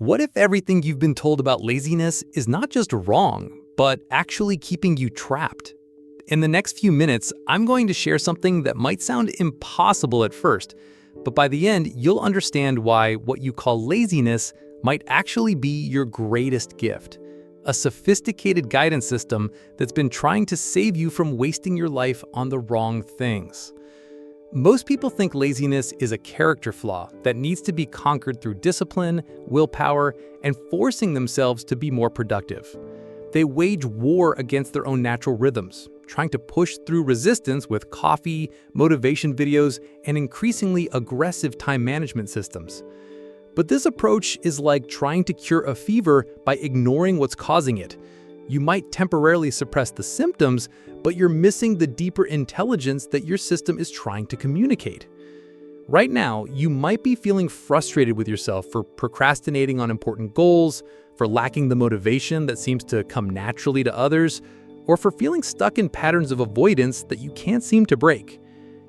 What if everything you've been told about laziness is not just wrong, but actually keeping you trapped? In the next few minutes, I'm going to share something that might sound impossible at first, but by the end, you'll understand why what you call laziness might actually be your greatest gift. A sophisticated guidance system that's been trying to save you from wasting your life on the wrong things. Most people think laziness is a character flaw that needs to be conquered through discipline, willpower, and forcing themselves to be more productive. They wage war against their own natural rhythms, trying to push through resistance with coffee, motivation videos, and increasingly aggressive time management systems. But this approach is like trying to cure a fever by ignoring what's causing it. You might temporarily suppress the symptoms, but you're missing the deeper intelligence that your system is trying to communicate. Right now, you might be feeling frustrated with yourself for procrastinating on important goals, for lacking the motivation that seems to come naturally to others, or for feeling stuck in patterns of avoidance that you can't seem to break.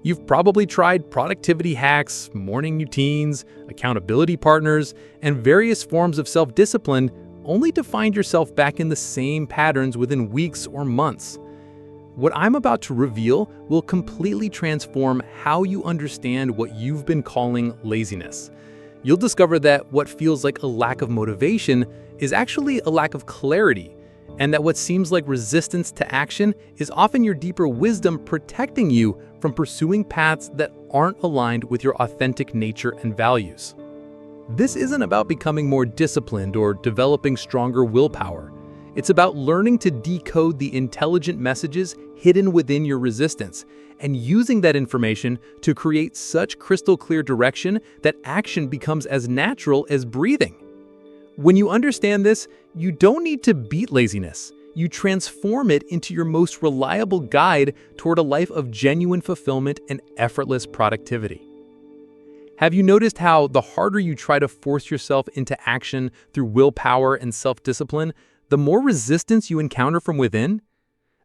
You've probably tried productivity hacks, morning routines, accountability partners, and various forms of self-discipline only to find yourself back in the same patterns within weeks or months. What I'm about to reveal will completely transform how you understand what you've been calling laziness. You'll discover that what feels like a lack of motivation is actually a lack of clarity, and that what seems like resistance to action is often your deeper wisdom protecting you from pursuing paths that aren't aligned with your authentic nature and values. This isn't about becoming more disciplined or developing stronger willpower. It's about learning to decode the intelligent messages hidden within your resistance and using that information to create such crystal clear direction that action becomes as natural as breathing. When you understand this, you don't need to beat laziness. You transform it into your most reliable guide toward a life of genuine fulfillment and effortless productivity. Have you noticed how the harder you try to force yourself into action through willpower and self-discipline, the more resistance you encounter from within?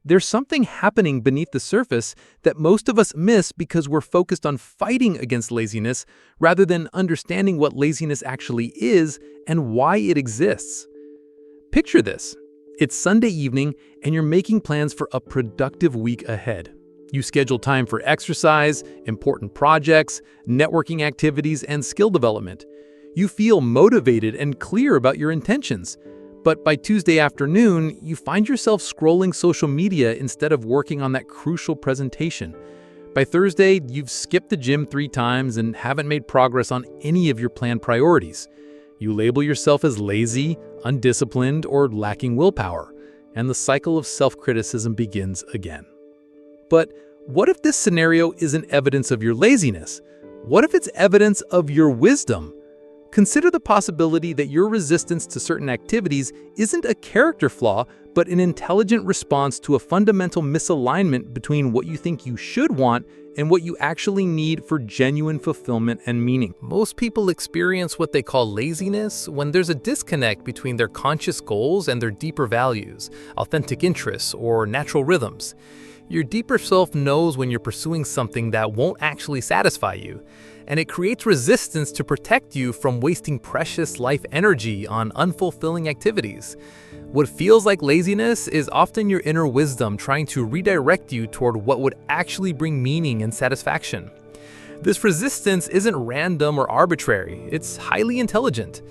There's something happening beneath the surface that most of us miss because we're focused on fighting against laziness rather than understanding what laziness actually is and why it exists. Picture this. It's Sunday evening and you're making plans for a productive week ahead. You schedule time for exercise, important projects, networking activities, and skill development. You feel motivated and clear about your intentions. But by Tuesday afternoon, you find yourself scrolling social media instead of working on that crucial presentation. By Thursday, you've skipped the gym 3 times and haven't made progress on any of your planned priorities. You label yourself as lazy, undisciplined, or lacking willpower, and the cycle of self-criticism begins again. But what if this scenario isn't evidence of your laziness? What if it's evidence of your wisdom? Consider the possibility that your resistance to certain activities isn't a character flaw, but an intelligent response to a fundamental misalignment between what you think you should want and what you actually need for genuine fulfillment and meaning. Most people experience what they call laziness when there's a disconnect between their conscious goals and their deeper values, authentic interests, or natural rhythms. Your deeper self knows when you're pursuing something that won't actually satisfy you, and it creates resistance to protect you from wasting precious life energy on unfulfilling activities. What feels like laziness is often your inner wisdom trying to redirect you toward what would actually bring meaning and satisfaction. This resistance isn't random or arbitrary, it's highly intelligent.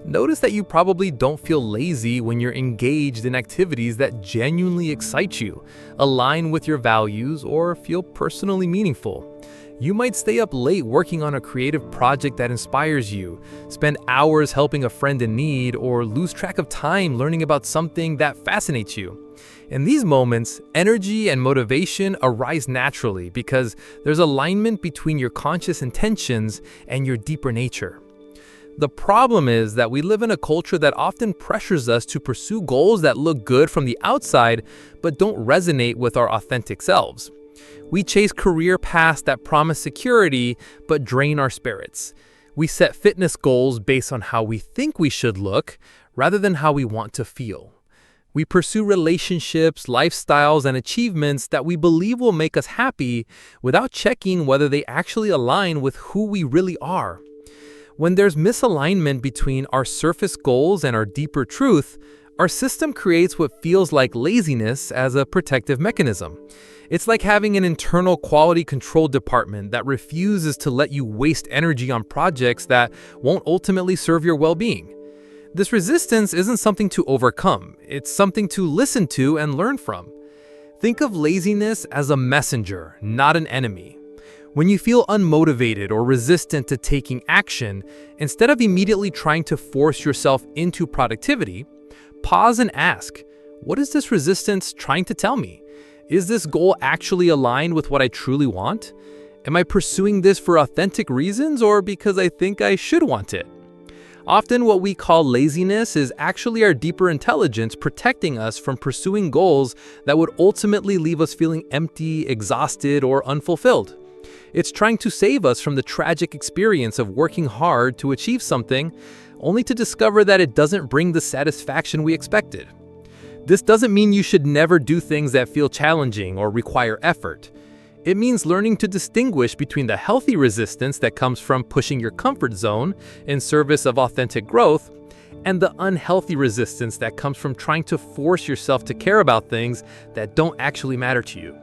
Notice that you probably don't feel lazy when you're engaged in activities that genuinely excite you, align with your values, or feel personally meaningful. You might stay up late working on a creative project that inspires you, spend hours helping a friend in need, or lose track of time learning about something that fascinates you. In these moments, energy and motivation arise naturally because there's alignment between your conscious intentions and your deeper nature. The problem is that we live in a culture that often pressures us to pursue goals that look good from the outside but don't resonate with our authentic selves. We chase career paths that promise security but drain our spirits. We set fitness goals based on how we think we should look rather than how we want to feel. We pursue relationships, lifestyles, and achievements that we believe will make us happy without checking whether they actually align with who we really are. When there's misalignment between our surface goals and our deeper truth, our system creates what feels like laziness as a protective mechanism. It's like having an internal quality control department that refuses to let you waste energy on projects that won't ultimately serve your well-being. This resistance isn't something to overcome, it's something to listen to and learn from. Think of laziness as a messenger, not an enemy. When you feel unmotivated or resistant to taking action, instead of immediately trying to force yourself into productivity, pause and ask, what is this resistance trying to tell me? Is this goal actually aligned with what I truly want? Am I pursuing this for authentic reasons or because I think I should want it? Often what we call laziness is actually our deeper intelligence protecting us from pursuing goals that would ultimately leave us feeling empty, exhausted, or unfulfilled. It's trying to save us from the tragic experience of working hard to achieve something, only to discover that it doesn't bring the satisfaction we expected. This doesn't mean you should never do things that feel challenging or require effort. It means learning to distinguish between the healthy resistance that comes from pushing your comfort zone in service of authentic growth and the unhealthy resistance that comes from trying to force yourself to care about things that don't actually matter to you.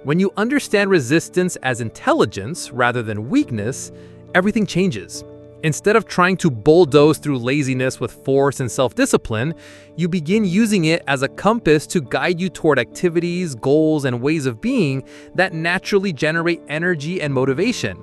When you understand resistance as intelligence rather than weakness, everything changes. Instead of trying to bulldoze through laziness with force and self-discipline, you begin using it as a compass to guide you toward activities, goals, and ways of being that naturally generate energy and motivation.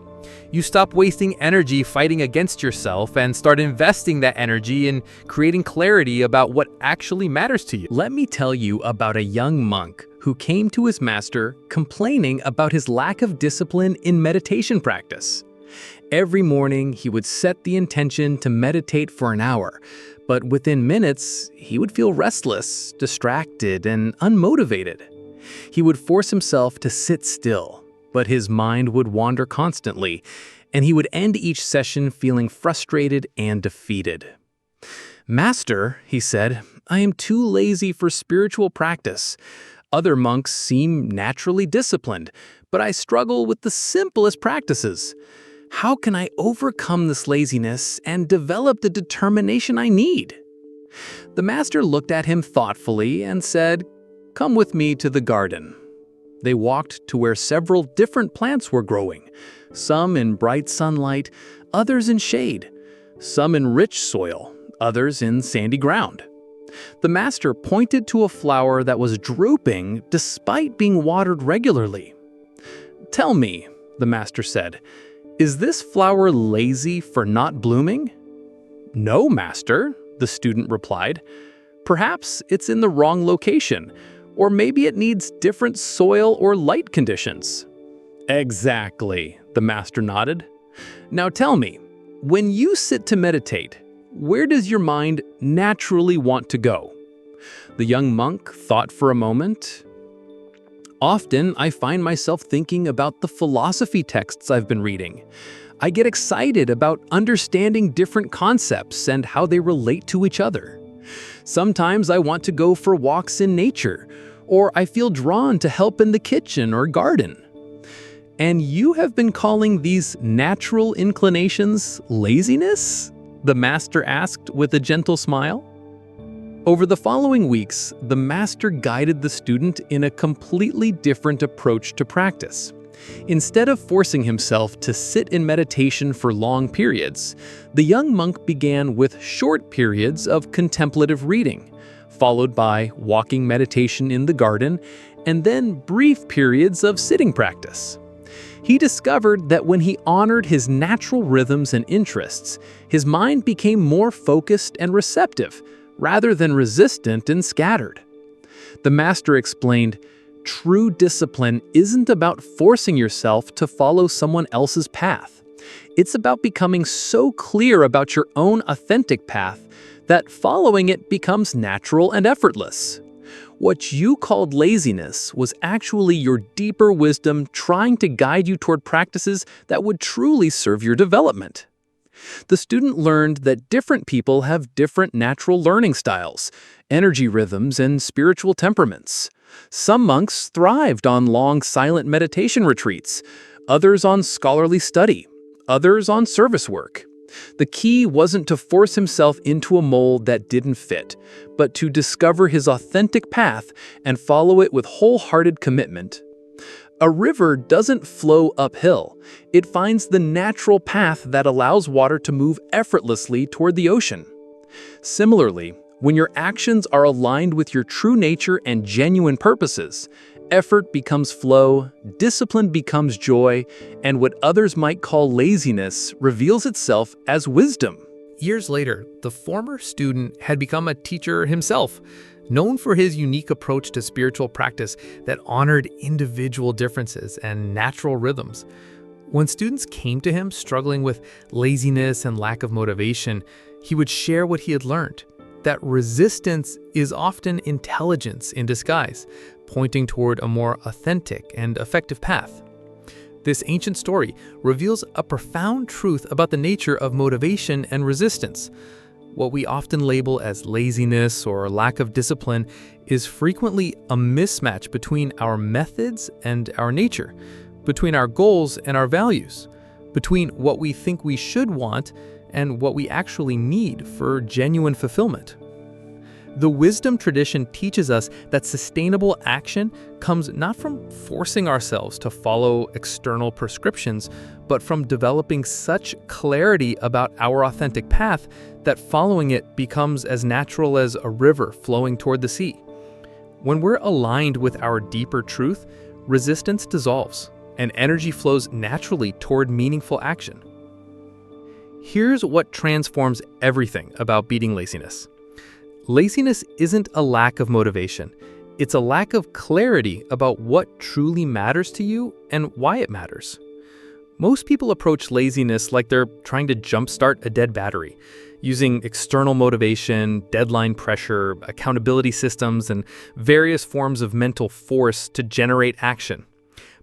You stop wasting energy fighting against yourself and start investing that energy in creating clarity about what actually matters to you. Let me tell you about a young monk who came to his master complaining about his lack of discipline in meditation practice. Every morning, he would set the intention to meditate for an hour, but within minutes, he would feel restless, distracted, and unmotivated. He would force himself to sit still, but his mind would wander constantly, and he would end each session feeling frustrated and defeated. "Master," he said, "I am too lazy for spiritual practice. Other monks seem naturally disciplined, but I struggle with the simplest practices. How can I overcome this laziness and develop the determination I need?" The master looked at him thoughtfully and said, "Come with me to the garden." They walked to where several different plants were growing, some in bright sunlight, others in shade, some in rich soil, others in sandy ground. The master pointed to a flower that was drooping despite being watered regularly. "Tell me," the master said, "is this flower lazy for not blooming?" "No, master," the student replied. "Perhaps it's in the wrong location, or maybe it needs different soil or light conditions." "Exactly," the master nodded. "Now tell me, when you sit to meditate, where does your mind naturally want to go?" The young monk thought for a moment. "Often, I find myself thinking about the philosophy texts I've been reading. I get excited about understanding different concepts and how they relate to each other. Sometimes I want to go for walks in nature, or I feel drawn to help in the kitchen or garden." "And you have been calling these natural inclinations laziness?" the master asked with a gentle smile. Over the following weeks, the master guided the student in a completely different approach to practice. Instead of forcing himself to sit in meditation for long periods, the young monk began with short periods of contemplative reading, followed by walking meditation in the garden, and then brief periods of sitting practice. He discovered that when he honored his natural rhythms and interests, his mind became more focused and receptive, rather than resistant and scattered. The master explained, "True discipline isn't about forcing yourself to follow someone else's path. It's about becoming so clear about your own authentic path that following it becomes natural and effortless. What you called laziness was actually your deeper wisdom trying to guide you toward practices that would truly serve your development." The student learned that different people have different natural learning styles, energy rhythms, and spiritual temperaments. Some monks thrived on long silent meditation retreats, others on scholarly study, others on service work, The key wasn't to force himself into a mold that didn't fit, but to discover his authentic path and follow it with wholehearted commitment. A river doesn't flow uphill. It finds the natural path that allows water to move effortlessly toward the ocean. Similarly, when your actions are aligned with your true nature and genuine purposes, effort becomes flow, discipline becomes joy, and what others might call laziness reveals itself as wisdom. Years later, the former student had become a teacher himself, known for his unique approach to spiritual practice that honored individual differences and natural rhythms. When students came to him struggling with laziness and lack of motivation, he would share what he had learned, that resistance is often intelligence in disguise, pointing toward a more authentic and effective path. This ancient story reveals a profound truth about the nature of motivation and resistance. What we often label as laziness or lack of discipline is frequently a mismatch between our methods and our nature, between our goals and our values, between what we think we should want and what we actually need for genuine fulfillment. The wisdom tradition teaches us that sustainable action comes not from forcing ourselves to follow external prescriptions, but from developing such clarity about our authentic path that following it becomes as natural as a river flowing toward the sea. When we're aligned with our deeper truth, resistance dissolves, and energy flows naturally toward meaningful action. Here's what transforms everything about beating laziness. Laziness isn't a lack of motivation. It's a lack of clarity about what truly matters to you and why it matters. Most people approach laziness like they're trying to jumpstart a dead battery, using external motivation, deadline pressure, accountability systems, and various forms of mental force to generate action.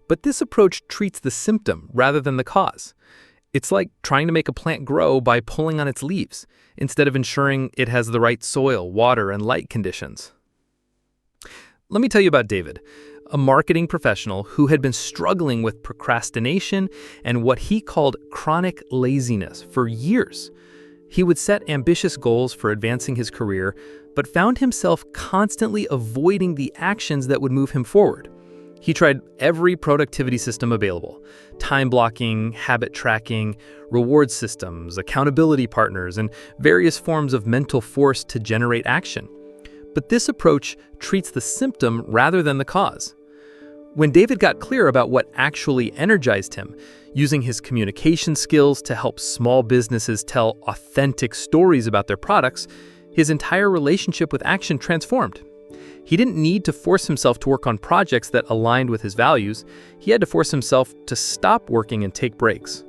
But this approach treats the symptom rather than the cause. It's like trying to make a plant grow by pulling on its leaves, instead of ensuring it has the right soil, water, and light conditions. Let me tell you about David, a marketing professional who had been struggling with procrastination and what he called chronic laziness for years. He would set ambitious goals for advancing his career, but found himself constantly avoiding the actions that would move him forward. He tried every productivity system available: time blocking, habit tracking, reward systems, accountability partners, and various forms of mental force to generate action. But this approach treats the symptom rather than the cause. When David got clear about what actually energized him, using his communication skills to help small businesses tell authentic stories about their products, his entire relationship with action transformed. He didn't need to force himself to work on projects that aligned with his values. He had to force himself to stop working and take breaks.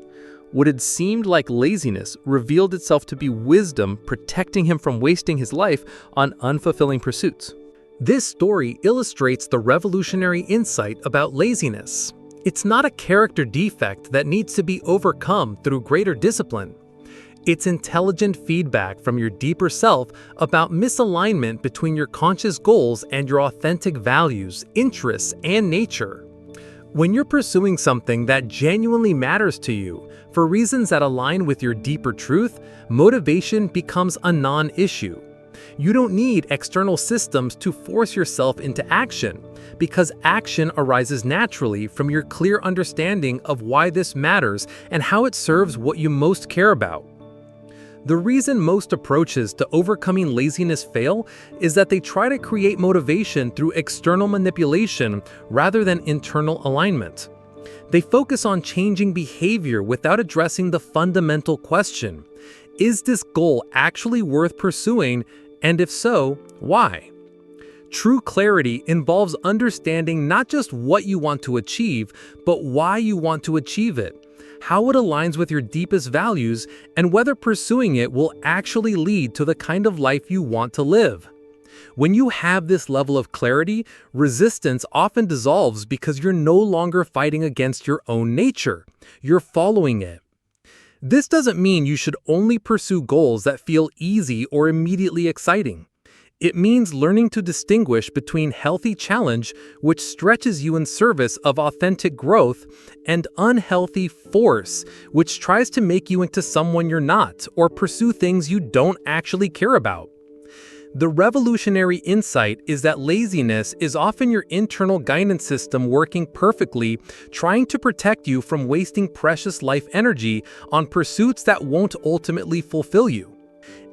What had seemed like laziness revealed itself to be wisdom, protecting him from wasting his life on unfulfilling pursuits. This story illustrates the revolutionary insight about laziness. It's not a character defect that needs to be overcome through greater discipline. It's intelligent feedback from your deeper self about misalignment between your conscious goals and your authentic values, interests, and nature. When you're pursuing something that genuinely matters to you, for reasons that align with your deeper truth, motivation becomes a non-issue. You don't need external systems to force yourself into action, because action arises naturally from your clear understanding of why this matters and how it serves what you most care about. The reason most approaches to overcoming laziness fail is that they try to create motivation through external manipulation rather than internal alignment. They focus on changing behavior without addressing the fundamental question: is this goal actually worth pursuing, and if so, why? True clarity involves understanding not just what you want to achieve, but why you want to achieve it, how it aligns with your deepest values, and whether pursuing it will actually lead to the kind of life you want to live. When you have this level of clarity, resistance often dissolves because you're no longer fighting against your own nature. You're following it. This doesn't mean you should only pursue goals that feel easy or immediately exciting. It means learning to distinguish between healthy challenge, which stretches you in service of authentic growth, and unhealthy force, which tries to make you into someone you're not or pursue things you don't actually care about. The revolutionary insight is that laziness is often your internal guidance system working perfectly, trying to protect you from wasting precious life energy on pursuits that won't ultimately fulfill you.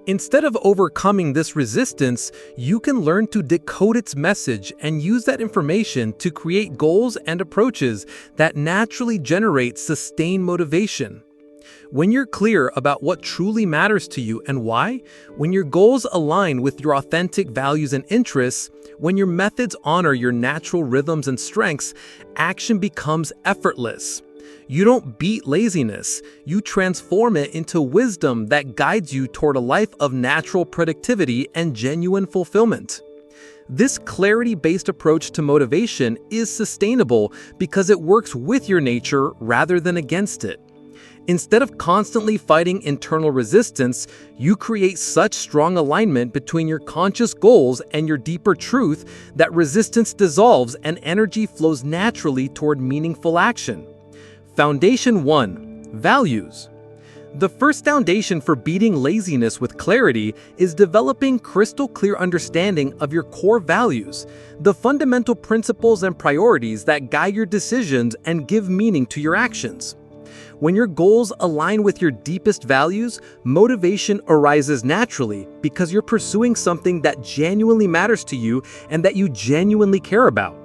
Instead of overcoming this resistance, you can learn to decode its message and use that information to create goals and approaches that naturally generate sustained motivation. When you're clear about what truly matters to you and why, when your goals align with your authentic values and interests, when your methods honor your natural rhythms and strengths, action becomes effortless. You don't beat laziness, you transform it into wisdom that guides you toward a life of natural productivity and genuine fulfillment. This clarity-based approach to motivation is sustainable because it works with your nature rather than against it. Instead of constantly fighting internal resistance, you create such strong alignment between your conscious goals and your deeper truth that resistance dissolves and energy flows naturally toward meaningful action. Foundation 1. Values. The first foundation for beating laziness with clarity is developing crystal clear understanding of your core values, the fundamental principles and priorities that guide your decisions and give meaning to your actions. When your goals align with your deepest values, motivation arises naturally because you're pursuing something that genuinely matters to you and that you genuinely care about.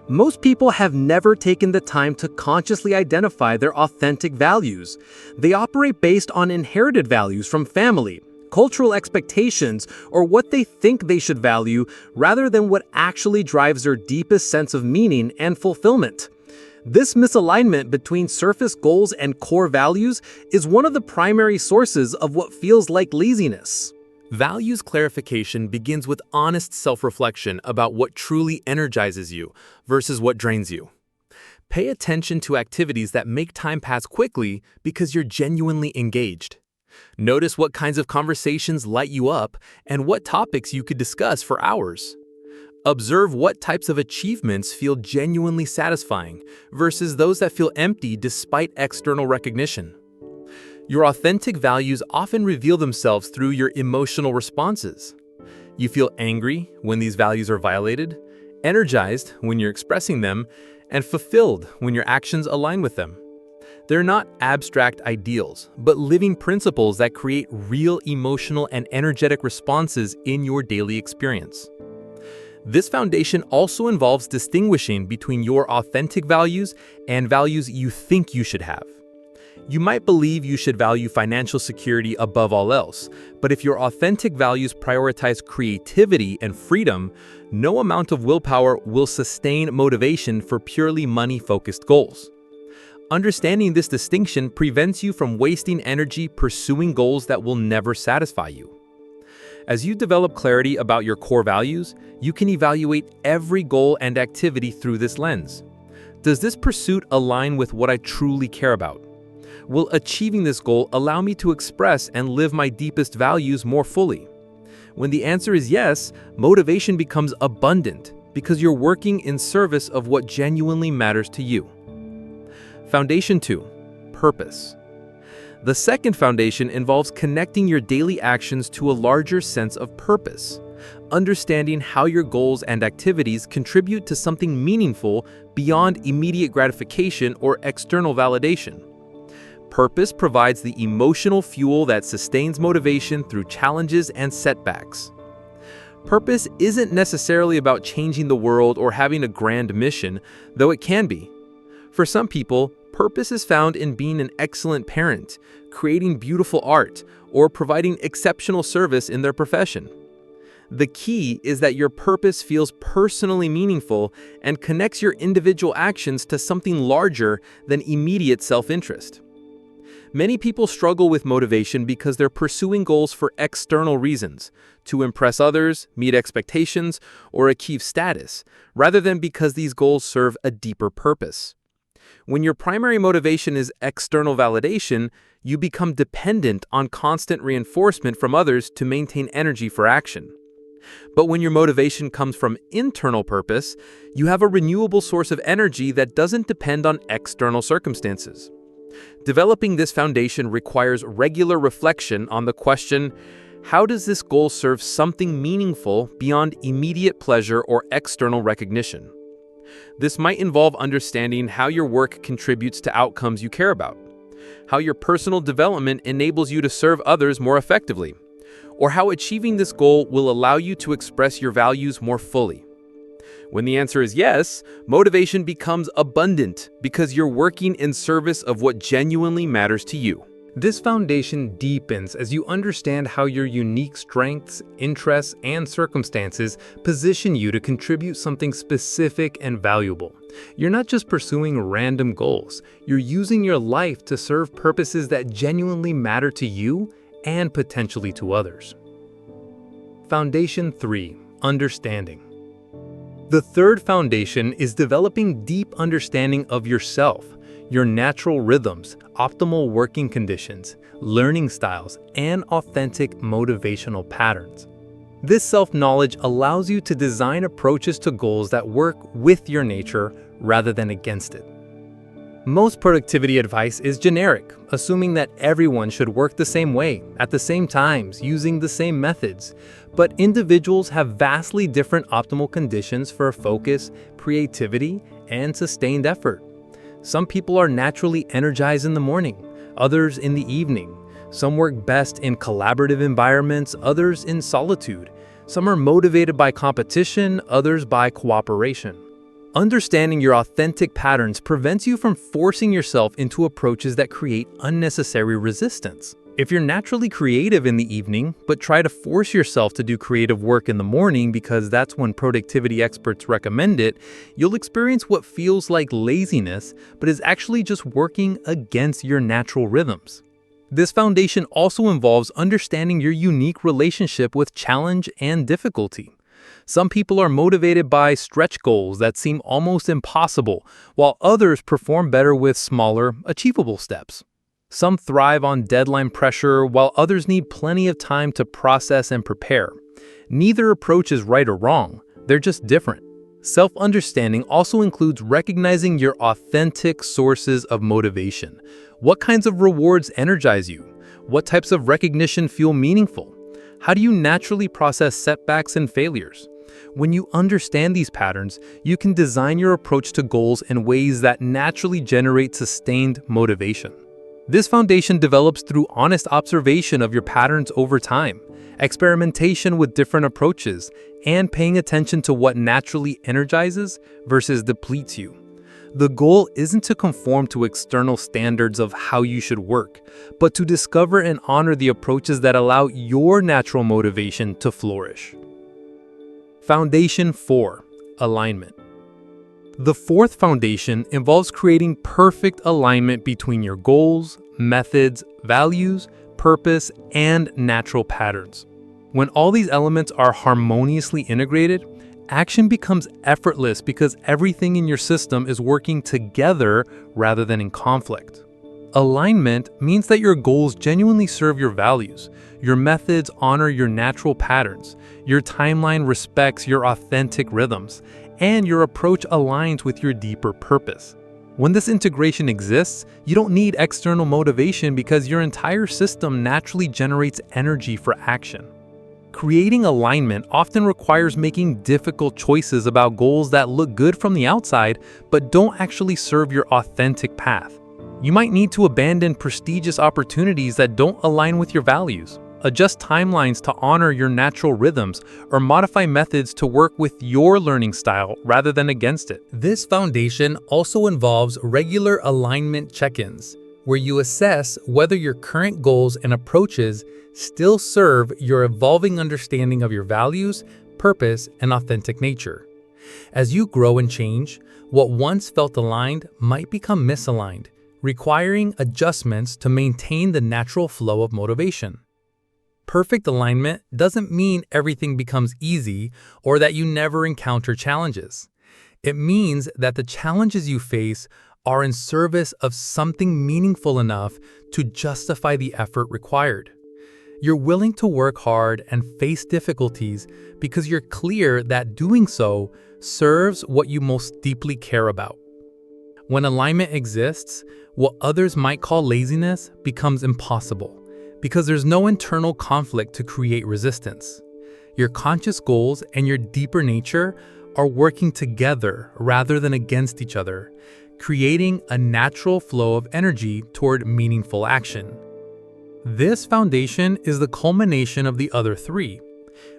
Most people have never taken the time to consciously identify their authentic values. They operate based on inherited values from family, cultural expectations, or what they think they should value, rather than what actually drives their deepest sense of meaning and fulfillment. This misalignment between surface goals and core values is one of the primary sources of what feels like laziness. Values clarification begins with honest self-reflection about what truly energizes you versus what drains you. Pay attention to activities that make time pass quickly because you're genuinely engaged. Notice what kinds of conversations light you up and what topics you could discuss for hours. Observe what types of achievements feel genuinely satisfying versus those that feel empty despite external recognition. Your authentic values often reveal themselves through your emotional responses. You feel angry when these values are violated, energized when you're expressing them, and fulfilled when your actions align with them. They're not abstract ideals, but living principles that create real emotional and energetic responses in your daily experience. This foundation also involves distinguishing between your authentic values and values you think you should have. You might believe you should value financial security above all else, but if your authentic values prioritize creativity and freedom, no amount of willpower will sustain motivation for purely money-focused goals. Understanding this distinction prevents you from wasting energy pursuing goals that will never satisfy you. As you develop clarity about your core values, you can evaluate every goal and activity through this lens. Does this pursuit align with what I truly care about? Will achieving this goal allow me to express and live my deepest values more fully? When the answer is yes, motivation becomes abundant because you're working in service of what genuinely matters to you. Foundation 2. Purpose. The second foundation involves connecting your daily actions to a larger sense of purpose, understanding how your goals and activities contribute to something meaningful beyond immediate gratification or external validation. Purpose provides the emotional fuel that sustains motivation through challenges and setbacks. Purpose isn't necessarily about changing the world or having a grand mission, though it can be. For some people, purpose is found in being an excellent parent, creating beautiful art, or providing exceptional service in their profession. The key is that your purpose feels personally meaningful and connects your individual actions to something larger than immediate self-interest. Many people struggle with motivation because they're pursuing goals for external reasons, to impress others, meet expectations, or achieve status, rather than because these goals serve a deeper purpose. When your primary motivation is external validation, you become dependent on constant reinforcement from others to maintain energy for action. But when your motivation comes from internal purpose, you have a renewable source of energy that doesn't depend on external circumstances. Developing this foundation requires regular reflection on the question, how does this goal serve something meaningful beyond immediate pleasure or external recognition? This might involve understanding how your work contributes to outcomes you care about, how your personal development enables you to serve others more effectively, or how achieving this goal will allow you to express your values more fully. When the answer is yes, motivation becomes abundant because you're working in service of what genuinely matters to you. This foundation deepens as you understand how your unique strengths, interests, and circumstances position you to contribute something specific and valuable. You're not just pursuing random goals, you're using your life to serve purposes that genuinely matter to you and potentially to others. Foundation 3. Understanding. The third foundation is developing deep understanding of yourself, your natural rhythms, optimal working conditions, learning styles, and authentic motivational patterns. This self-knowledge allows you to design approaches to goals that work with your nature rather than against it. Most productivity advice is generic, assuming that everyone should work the same way, at the same times, using the same methods. But individuals have vastly different optimal conditions for focus, creativity, and sustained effort. Some people are naturally energized in the morning, others in the evening. Some work best in collaborative environments, others in solitude. Some are motivated by competition, others by cooperation. Understanding your authentic patterns prevents you from forcing yourself into approaches that create unnecessary resistance. If you're naturally creative in the evening, but try to force yourself to do creative work in the morning because that's when productivity experts recommend it, you'll experience what feels like laziness, but is actually just working against your natural rhythms. This foundation also involves understanding your unique relationship with challenge and difficulty. Some people are motivated by stretch goals that seem almost impossible, while others perform better with smaller, achievable steps. Some thrive on deadline pressure, while others need plenty of time to process and prepare. Neither approach is right or wrong, they're just different. Self-understanding also includes recognizing your authentic sources of motivation. What kinds of rewards energize you? What types of recognition feel meaningful? How do you naturally process setbacks and failures? When you understand these patterns, you can design your approach to goals in ways that naturally generate sustained motivation. This foundation develops through honest observation of your patterns over time, experimentation with different approaches, and paying attention to what naturally energizes versus depletes you. The goal isn't to conform to external standards of how you should work, but to discover and honor the approaches that allow your natural motivation to flourish. Foundation 4. Alignment. The fourth foundation involves creating perfect alignment between your goals, methods, values, purpose, and natural patterns. When all these elements are harmoniously integrated, action becomes effortless because everything in your system is working together rather than in conflict. Alignment means that your goals genuinely serve your values, your methods honor your natural patterns, your timeline respects your authentic rhythms, and your approach aligns with your deeper purpose. When this integration exists, you don't need external motivation because your entire system naturally generates energy for action. Creating alignment often requires making difficult choices about goals that look good from the outside but don't actually serve your authentic path. You might need to abandon prestigious opportunities that don't align with your values, adjust timelines to honor your natural rhythms, or modify methods to work with your learning style rather than against it. This foundation also involves regular alignment check-ins, where you assess whether your current goals and approaches still serve your evolving understanding of your values, purpose, and authentic nature. As you grow and change, what once felt aligned might become misaligned, requiring adjustments to maintain the natural flow of motivation. Perfect alignment doesn't mean everything becomes easy or that you never encounter challenges. It means that the challenges you face are in service of something meaningful enough to justify the effort required. You're willing to work hard and face difficulties because you're clear that doing so serves what you most deeply care about. When alignment exists, what others might call laziness becomes impossible because there's no internal conflict to create resistance. Your conscious goals and your deeper nature are working together rather than against each other, creating a natural flow of energy toward meaningful action. This foundation is the culmination of the other three.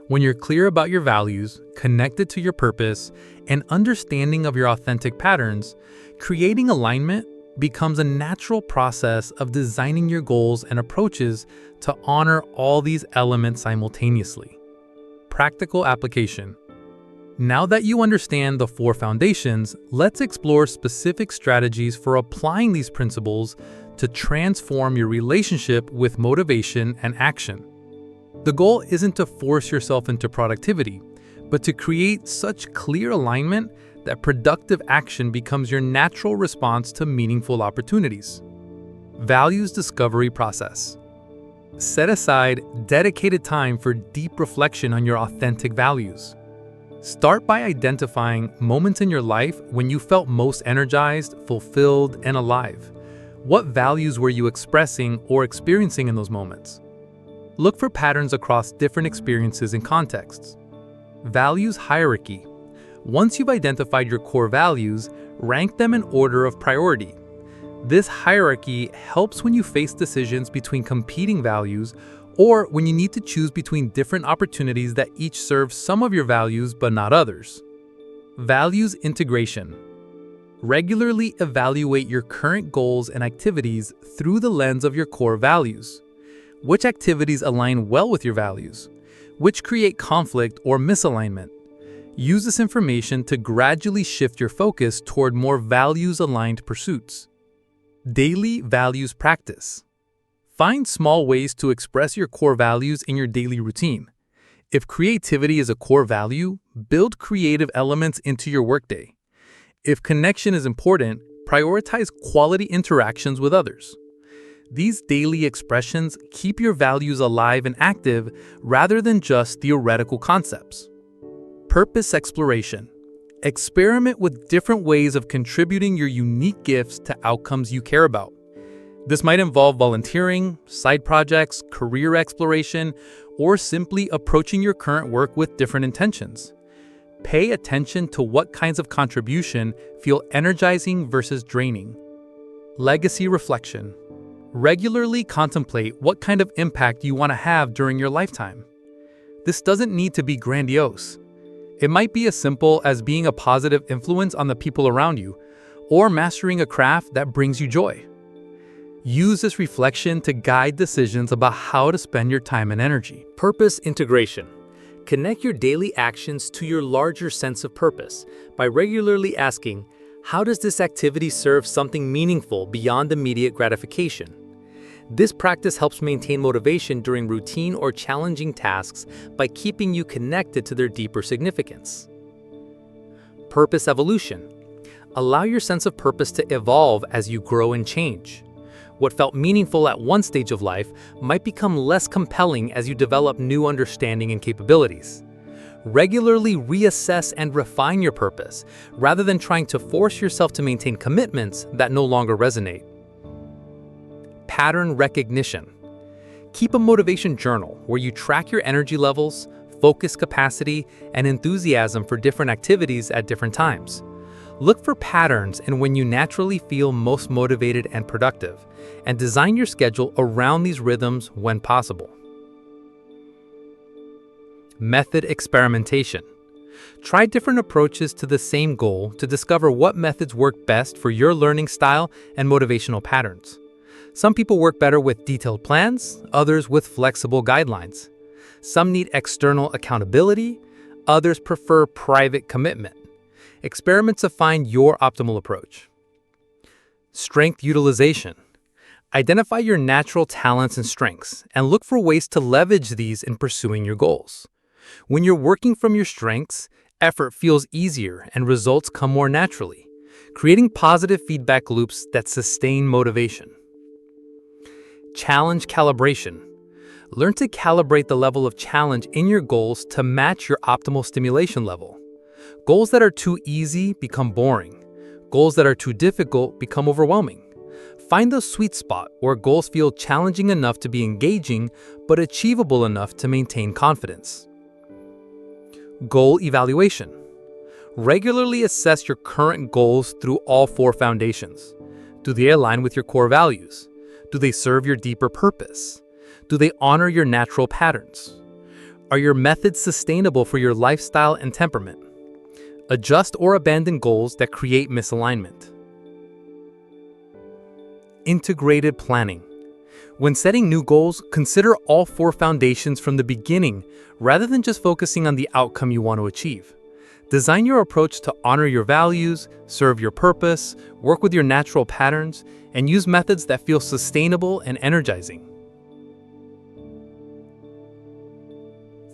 When you're clear about your values, connected to your purpose, and understanding of your authentic patterns, creating alignment becomes a natural process of designing your goals and approaches to honor all these elements simultaneously. Practical application. Now that you understand the four foundations, let's explore specific strategies for applying these principles to transform your relationship with motivation and action. The goal isn't to force yourself into productivity, but to create such clear alignment that productive action becomes your natural response to meaningful opportunities. Values discovery process. Set aside dedicated time for deep reflection on your authentic values. Start by identifying moments in your life when you felt most energized, fulfilled, and alive. What values were you expressing or experiencing in those moments? Look for patterns across different experiences and contexts. Values hierarchy. Once you've identified your core values, rank them in order of priority. This hierarchy helps when you face decisions between competing values or when you need to choose between different opportunities that each serve some of your values but not others. Values integration. Regularly evaluate your current goals and activities through the lens of your core values. Which activities align well with your values? Which create conflict or misalignment? Use this information to gradually shift your focus toward more values-aligned pursuits. Daily values practice. Find small ways to express your core values in your daily routine. If creativity is a core value, build creative elements into your workday. If connection is important, prioritize quality interactions with others. These daily expressions keep your values alive and active rather than just theoretical concepts. Purpose exploration. Experiment with different ways of contributing your unique gifts to outcomes you care about. This might involve volunteering, side projects, career exploration, or simply approaching your current work with different intentions. Pay attention to what kinds of contribution feel energizing versus draining. Legacy reflection. Regularly contemplate what kind of impact you want to have during your lifetime. This doesn't need to be grandiose. It might be as simple as being a positive influence on the people around you, or mastering a craft that brings you joy. Use this reflection to guide decisions about how to spend your time and energy. Purpose integration. Connect your daily actions to your larger sense of purpose by regularly asking, how does this activity serve something meaningful beyond immediate gratification? This practice helps maintain motivation during routine or challenging tasks by keeping you connected to their deeper significance. Purpose evolution. Allow your sense of purpose to evolve as you grow and change. What felt meaningful at one stage of life might become less compelling as you develop new understanding and capabilities. Regularly reassess and refine your purpose, rather than trying to force yourself to maintain commitments that no longer resonate. Pattern recognition. Keep a motivation journal where you track your energy levels, focus capacity, and enthusiasm for different activities at different times. Look for patterns in when you naturally feel most motivated and productive, and design your schedule around these rhythms when possible. Method experimentation. Try different approaches to the same goal to discover what methods work best for your learning style and motivational patterns. Some people work better with detailed plans, others with flexible guidelines. Some need external accountability, others prefer private commitment. Experiment to find your optimal approach. Strength utilization. Identify your natural talents and strengths and look for ways to leverage these in pursuing your goals. When you're working from your strengths, effort feels easier and results come more naturally, creating positive feedback loops that sustain motivation. Challenge calibration. Learn to calibrate the level of challenge in your goals to match your optimal stimulation level. Goals that are too easy become boring. Goals that are too difficult become overwhelming. Find the sweet spot where goals feel challenging enough to be engaging, but achievable enough to maintain confidence. Goal evaluation. Regularly assess your current goals through all four foundations. Do they align with your core values? Do they serve your deeper purpose? Do they honor your natural patterns? Are your methods sustainable for your lifestyle and temperament? Adjust or abandon goals that create misalignment. Integrated planning. When setting new goals, consider all four foundations from the beginning rather than just focusing on the outcome you want to achieve. Design your approach to honor your values, serve your purpose, work with your natural patterns, and use methods that feel sustainable and energizing.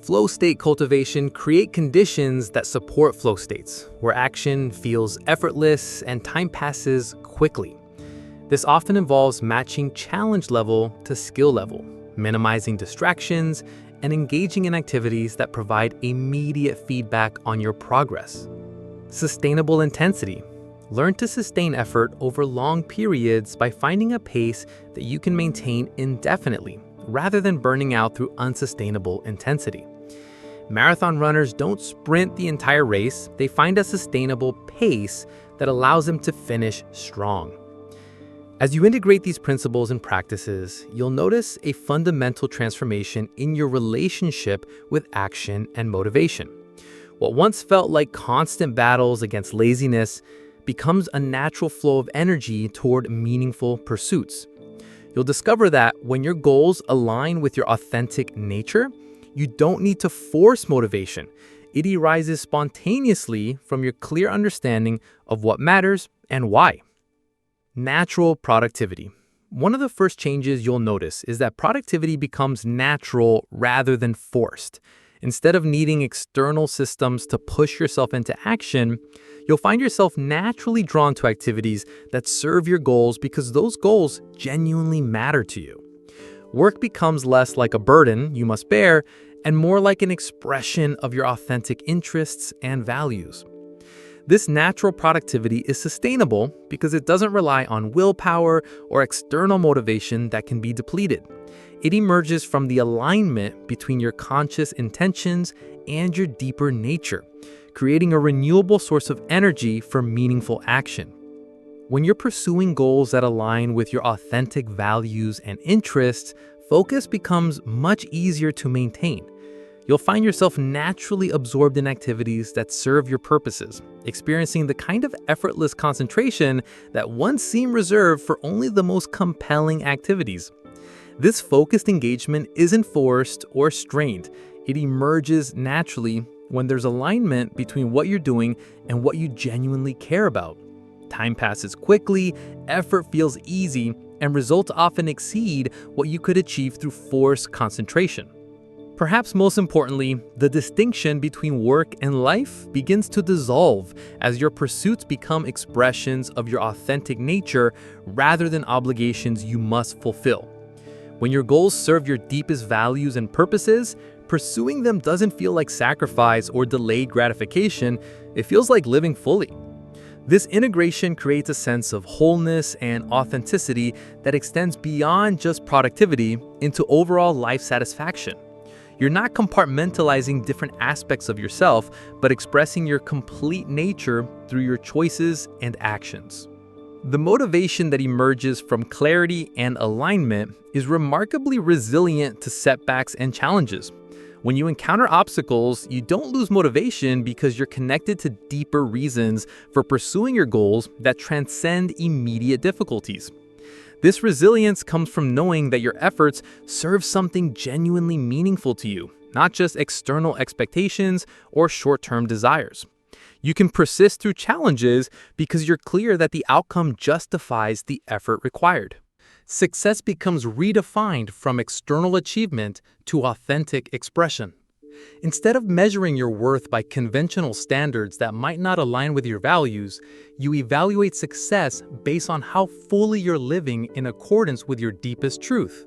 Flow state cultivation creates conditions that support flow states, where action feels effortless and time passes quickly. This often involves matching challenge level to skill level, minimizing distractions, and engaging in activities that provide immediate feedback on your progress. Sustainable intensity. Learn to sustain effort over long periods by finding a pace that you can maintain indefinitely, rather than burning out through unsustainable intensity. Marathon runners don't sprint the entire race, they find a sustainable pace that allows them to finish strong. As you integrate these principles and practices, you'll notice a fundamental transformation in your relationship with action and motivation. What once felt like constant battles against laziness becomes a natural flow of energy toward meaningful pursuits. You'll discover that when your goals align with your authentic nature, you don't need to force motivation. It arises spontaneously from your clear understanding of what matters and why. Natural productivity. One of the first changes you'll notice is that productivity becomes natural rather than forced. Instead of needing external systems to push yourself into action, you'll find yourself naturally drawn to activities that serve your goals because those goals genuinely matter to you. Work becomes less like a burden you must bear and more like an expression of your authentic interests and values. This natural productivity is sustainable because it doesn't rely on willpower or external motivation that can be depleted. It emerges from the alignment between your conscious intentions and your deeper nature, creating a renewable source of energy for meaningful action. When you're pursuing goals that align with your authentic values and interests, focus becomes much easier to maintain. You'll find yourself naturally absorbed in activities that serve your purposes, experiencing the kind of effortless concentration that once seemed reserved for only the most compelling activities. This focused engagement isn't forced or strained. It emerges naturally when there's alignment between what you're doing and what you genuinely care about. Time passes quickly, effort feels easy, and results often exceed what you could achieve through forced concentration. Perhaps most importantly, the distinction between work and life begins to dissolve as your pursuits become expressions of your authentic nature rather than obligations you must fulfill. When your goals serve your deepest values and purposes, pursuing them doesn't feel like sacrifice or delayed gratification, it feels like living fully. This integration creates a sense of wholeness and authenticity that extends beyond just productivity into overall life satisfaction. You're not compartmentalizing different aspects of yourself, but expressing your complete nature through your choices and actions. The motivation that emerges from clarity and alignment is remarkably resilient to setbacks and challenges. When you encounter obstacles, you don't lose motivation because you're connected to deeper reasons for pursuing your goals that transcend immediate difficulties. This resilience comes from knowing that your efforts serve something genuinely meaningful to you, not just external expectations or short-term desires. You can persist through challenges because you're clear that the outcome justifies the effort required. Success becomes redefined from external achievement to authentic expression. Instead of measuring your worth by conventional standards that might not align with your values, you evaluate success based on how fully you're living in accordance with your deepest truth.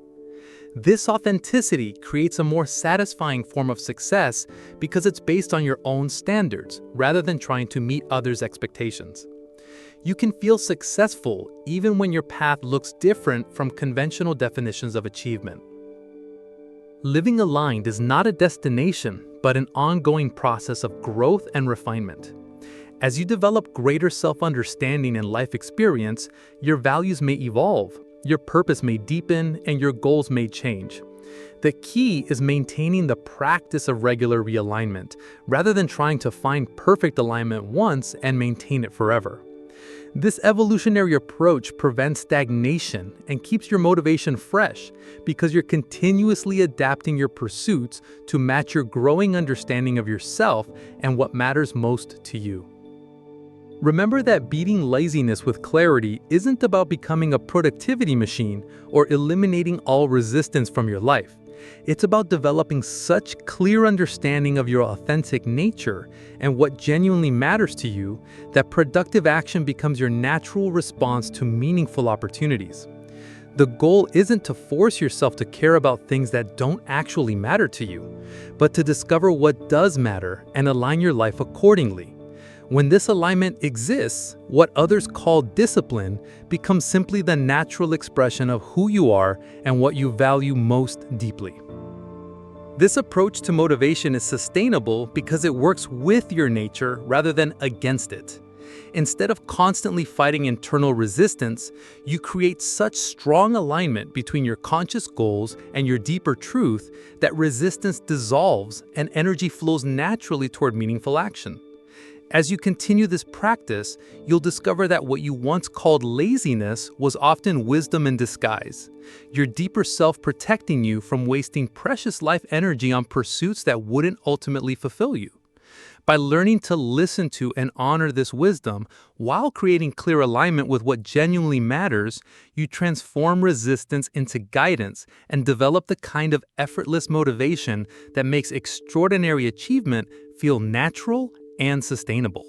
This authenticity creates a more satisfying form of success because it's based on your own standards rather than trying to meet others' expectations. You can feel successful even when your path looks different from conventional definitions of achievement. Living aligned is not a destination, but an ongoing process of growth and refinement. As you develop greater self-understanding and life experience, your values may evolve, your purpose may deepen, and your goals may change. The key is maintaining the practice of regular realignment, rather than trying to find perfect alignment once and maintain it forever. This evolutionary approach prevents stagnation and keeps your motivation fresh because you're continuously adapting your pursuits to match your growing understanding of yourself and what matters most to you. Remember that beating laziness with clarity isn't about becoming a productivity machine or eliminating all resistance from your life. It's about developing such clear understanding of your authentic nature and what genuinely matters to you that productive action becomes your natural response to meaningful opportunities. The goal isn't to force yourself to care about things that don't actually matter to you, but to discover what does matter and align your life accordingly. When this alignment exists, what others call discipline becomes simply the natural expression of who you are and what you value most deeply. This approach to motivation is sustainable because it works with your nature rather than against it. Instead of constantly fighting internal resistance, you create such strong alignment between your conscious goals and your deeper truth that resistance dissolves and energy flows naturally toward meaningful action. As you continue this practice, you'll discover that what you once called laziness was often wisdom in disguise, your deeper self protecting you from wasting precious life energy on pursuits that wouldn't ultimately fulfill you. By learning to listen to and honor this wisdom while creating clear alignment with what genuinely matters, you transform resistance into guidance and develop the kind of effortless motivation that makes extraordinary achievement feel natural and sustainable.